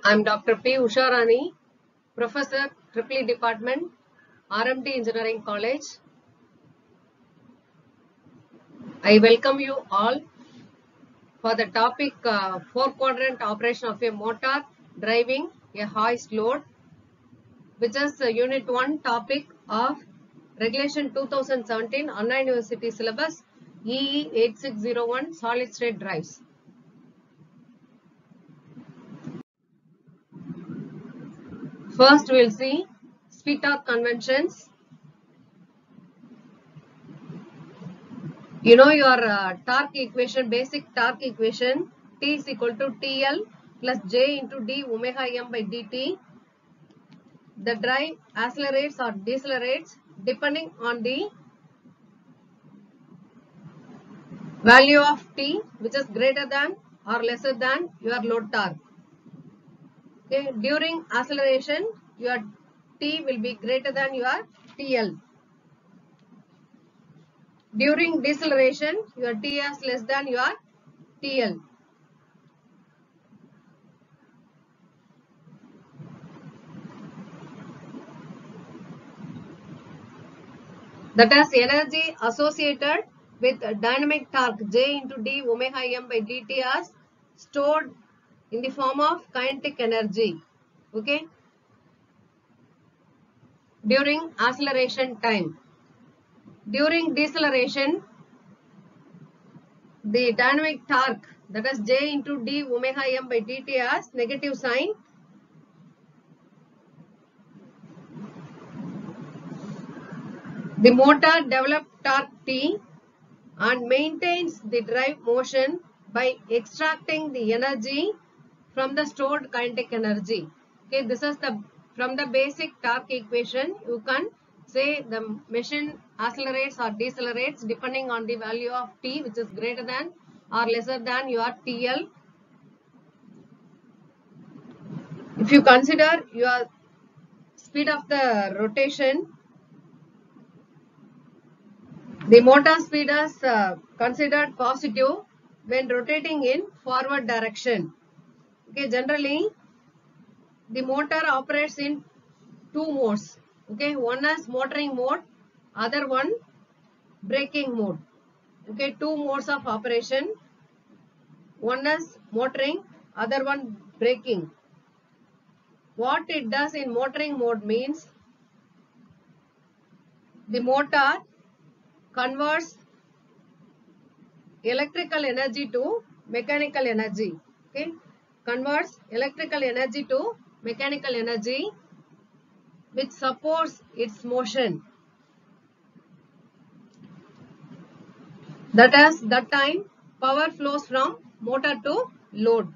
I'm Dr. P. Usharani, Professor, EEE Department, RMT Engineering College. I welcome you all for the topic 4-quadrant operation of a motor driving a hoist load, which is Unit 1 topic of Regulation 2017 Anna University Syllabus EE 8601 Solid State Drives. First, we'll see speed torque conventions. You know your torque equation, basic torque equation, T is equal to TL plus J into d omega m by dt. The drive accelerates or decelerates depending on the value of T, which is greater than or lesser than your load torque. Okay. During acceleration, your T will be greater than your TL. During deceleration, your T is less than your TL. That is energy associated with dynamic torque J into d omega m by dt as stored in the form of kinetic energy. Okay. During acceleration time. During deceleration, the dynamic torque, that is J into d omega m by dt as negative sign. The motor develops torque T and maintains the drive motion by extracting the energy from the stored kinetic energy. Okay, this is from the basic torque equation. You can say the machine accelerates or decelerates depending on the value of T, which is greater than or lesser than your TL. If you consider your speed of the rotation, the motor speed is considered positive when rotating in forward direction. Okay, generally the motor operates in two modes. Okay, one is motoring mode, other one braking mode. Okay, two modes of operation. One is motoring, other one braking. What it does in motoring mode means the motor converts electrical energy to mechanical energy. Okay, converts electrical energy to mechanical energy, which supports its motion. That is, that time power flows from motor to load.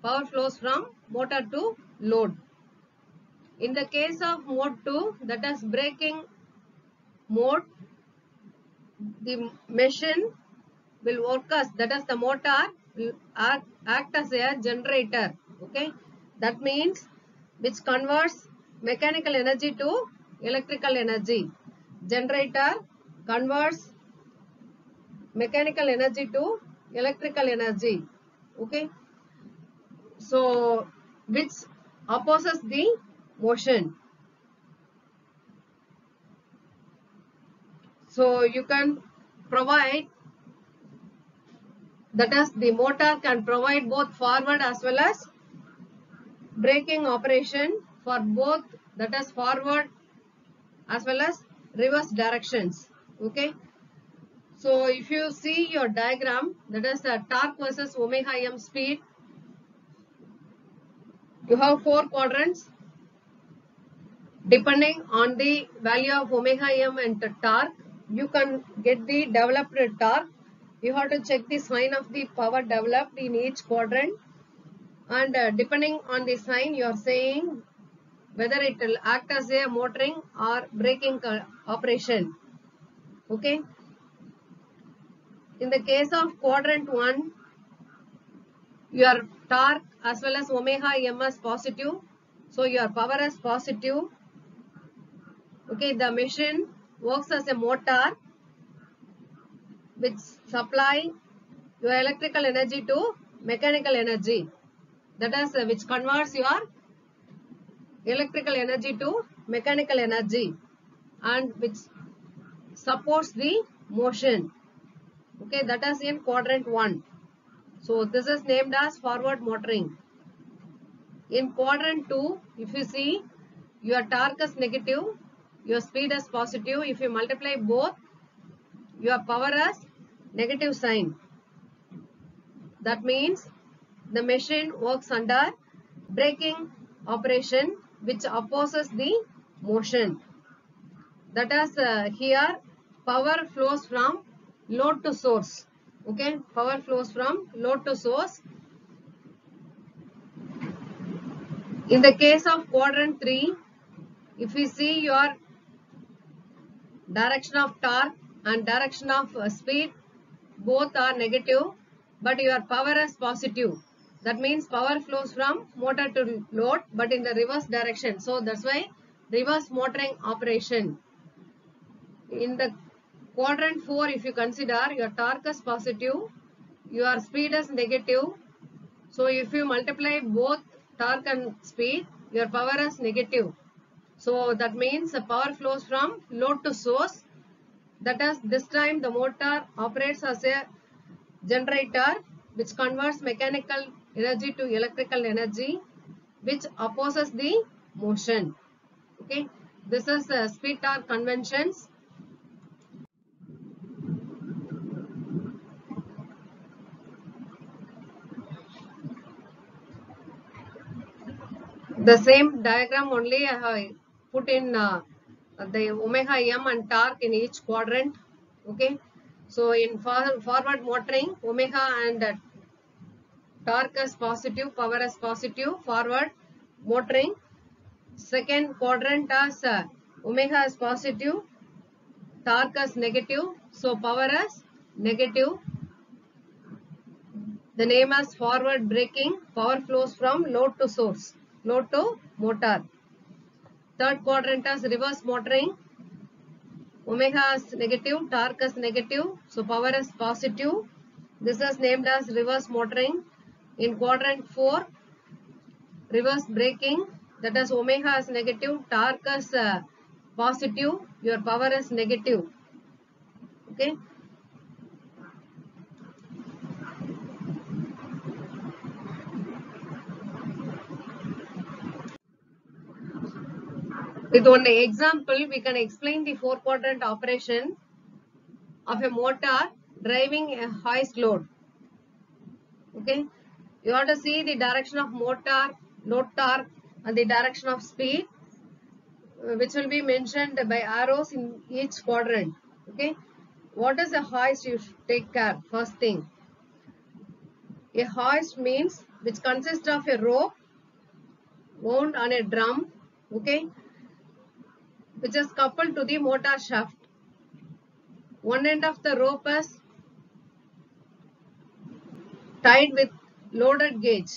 Power flows from motor to load. In the case of mode 2, that is braking mode, the machine will work as, that is the motor will act as a generator. Okay, that means which converts mechanical energy to electrical energy. Generator converts mechanical energy to electrical energy. Okay, so which opposes the motion. So you can provide, that is the motor can provide both forward as well as braking operation for both, that is forward as well as reverse directions. Okay, so if you see your diagram, that is the torque versus omega m speed, you have 4 quadrants. Depending on the value of omega m and the torque, you can get the developed torque. You have to check the sign of the power developed in each quadrant, and depending on the sign, you are saying whether it will act as a motoring or braking operation. Okay. In the case of quadrant 1, your torque as well as omega m is positive, so your power is positive. Okay, the machine works as a motor which supply your electrical energy to mechanical energy. that is which converts your electrical energy to mechanical energy and which supports the motion. Okay, that is in quadrant 1. So this is named as forward motoring. In quadrant 2, if you see, your torque is negative, your speed is positive. If you multiply both, your power is negative sign. That means the machine works under braking operation which opposes the motion. That is here power flows from load to source. Okay, power flows from load to source. In the case of quadrant 3, if we see your direction of torque and direction of speed, both are negative, but your power is positive. That means power flows from motor to load, but in the reverse direction. So that's why reverse motoring operation. In the quadrant 4, if you consider, your torque is positive, your speed is negative. So if you multiply both torque and speed, your power is negative. So that means the power flows from load to source. That is, this time the motor operates as a generator which converts mechanical energy to electrical energy which opposes the motion. Okay, this is the speed torque conventions. The same diagram only I have put in the omega m and torque in each quadrant. Okay, so in forward motoring, omega and torque is positive, power is positive, forward motoring. Second quadrant as omega is positive, torque is negative, so power is negative. The name is forward braking. Power flows from load to source, load to motor. Third quadrant is reverse motoring. Omega is negative, torque is negative, so power is positive. This is named as reverse motoring. In quadrant 4, reverse braking, that is omega is negative, torque is positive, your power is negative. Okay. With one example, we can explain the 4-quadrant operation of a motor driving a hoist load. Okay, you have to see the direction of motor, load torque, and the direction of speed, which will be mentioned by arrows in each quadrant. Okay, what is a hoist? You should take care. First thing, a hoist means which consists of a rope wound on a drum. Okay, which is coupled to the motor shaft. One end of the rope is tied with loaded gauge.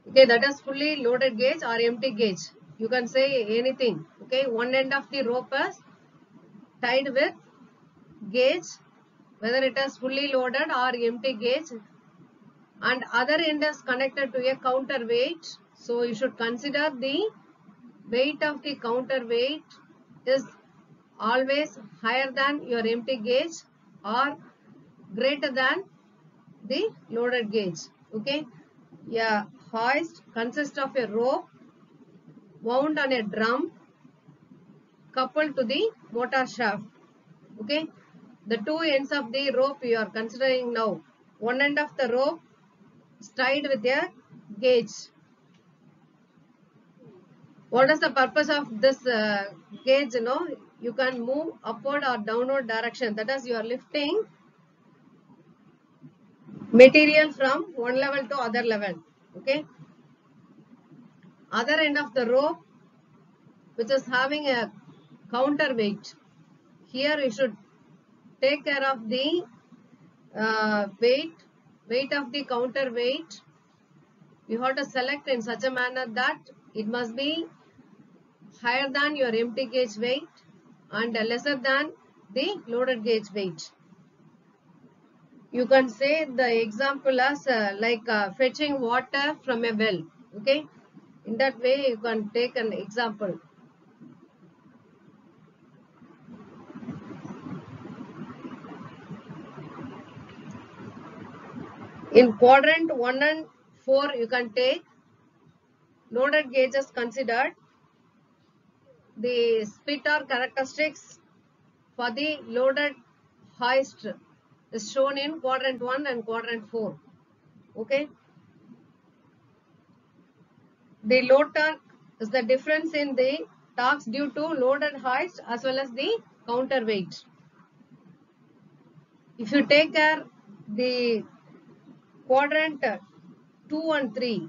Okay, that is fully loaded gauge or empty gauge. You can say anything. Okay, one end of the rope is tied with gauge, whether it is fully loaded or empty gauge, and other end is connected to a counterweight. So you should consider the weight of the counterweight is always higher than your empty gauge or greater than the loaded gauge. Okay, a hoist consists of a rope wound on a drum coupled to the motor shaft. Okay, the two ends of the rope you are considering now. One end of the rope is tied with a gauge. What is the purpose of this gauge? You can move upward or downward direction. That is, you are lifting material from one level to other level. Okay, other end of the rope which is having a counterweight. Here you should take care of the weight of the counterweight. You have to select in such a manner that it must be higher than your empty gauge weight and lesser than the loaded gauge weight. You can say the example as like fetching water from a well. Okay, in that way you can take an example. In quadrant 1 and 4 you can take loaded gauges considered. The speed torque characteristics for the loaded hoist is shown in quadrant 1 and quadrant 4. Okay. The load torque is the difference in the torques due to loaded hoist as well as the counterweight. If you take care the quadrant 2 and 3,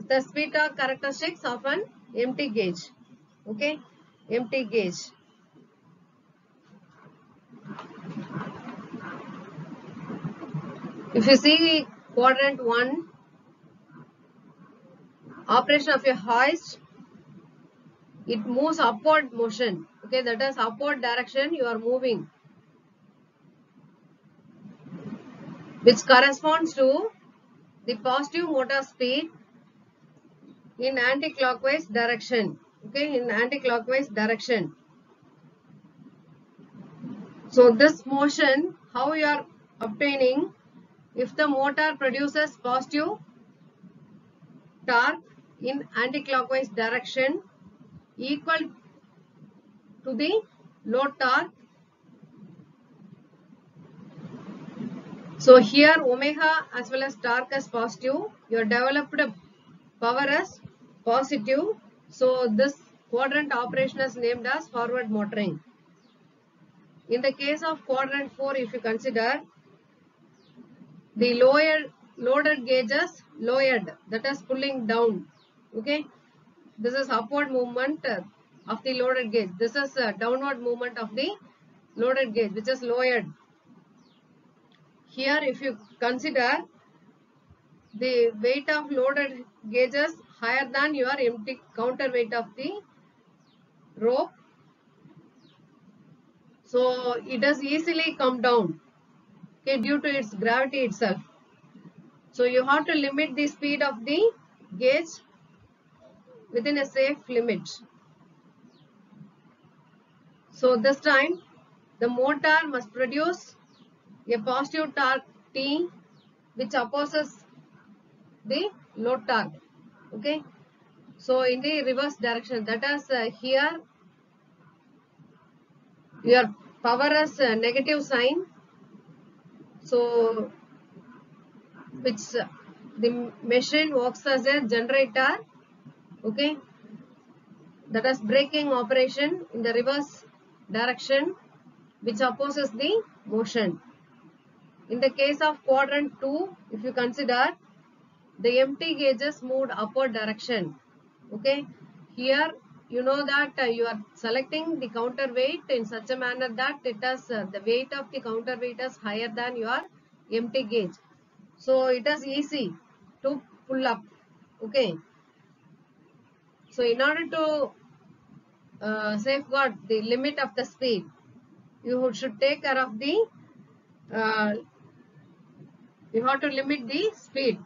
the speed torque characteristics of an empty gauge. Okay, empty gauge. If you see quadrant 1, operation of a hoist, it moves upward motion. Okay, that is upward direction you are moving, which corresponds to the positive motor speed in anti-clockwise direction. Okay, in anti-clockwise direction. So this motion, how you are obtaining, if the motor produces positive torque in anti-clockwise direction equal to the load torque. So here omega as well as torque is positive. Your developed power is positive. So this quadrant operation is named as forward motoring. In the case of quadrant 4, if you consider the loaded gauges lowered, that is pulling down. Okay, this is upward movement of the loaded gauge. This is downward movement of the loaded gauge, which is lowered. Here, if you consider the weight of loaded gauges higher than your empty counterweight of the rope, so it does easily come down, okay, due to its gravity itself. So you have to limit the speed of the gauge within a safe limit. So this time the motor must produce a positive torque T which opposes the load torque. Okay, so in the reverse direction, that is here your power is negative sign, so which the machine works as a generator. Okay, that is braking operation in the reverse direction which opposes the motion. In the case of quadrant 2, if you consider the empty gauges moved upward direction. Okay, here you know that you are selecting the counterweight in such a manner that it has the weight of the counterweight is higher than your empty gauge, so it is easy to pull up. Okay, so in order to safeguard the limit of the speed, you should take care of the you have to limit the speed.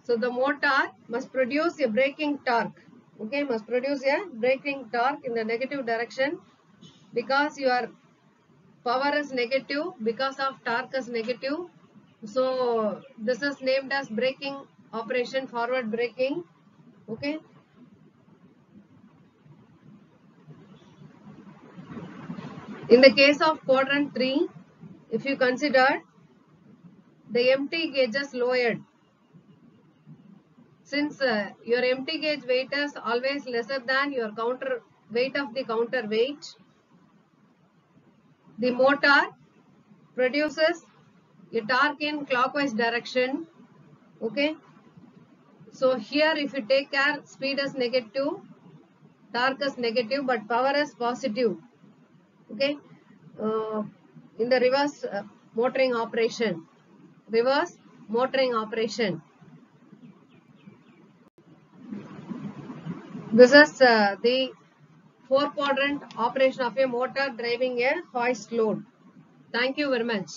So the motor must produce a braking torque. Okay, must produce a braking torque in the negative direction because your power is negative, because of torque is negative. So this is named as braking operation, forward braking. Okay. In the case of quadrant 3, if you consider the empty gauges lowered, since your empty gauge weight is always lesser than your counter weight of the counterweight, the motor produces a torque in clockwise direction. Okay, so here if you take care, speed is negative, torque is negative, but power is positive. Okay, in the reverse motoring operation, reverse motoring operation. This is the 4-quadrant operation of a motor driving a hoist load. Thank you very much.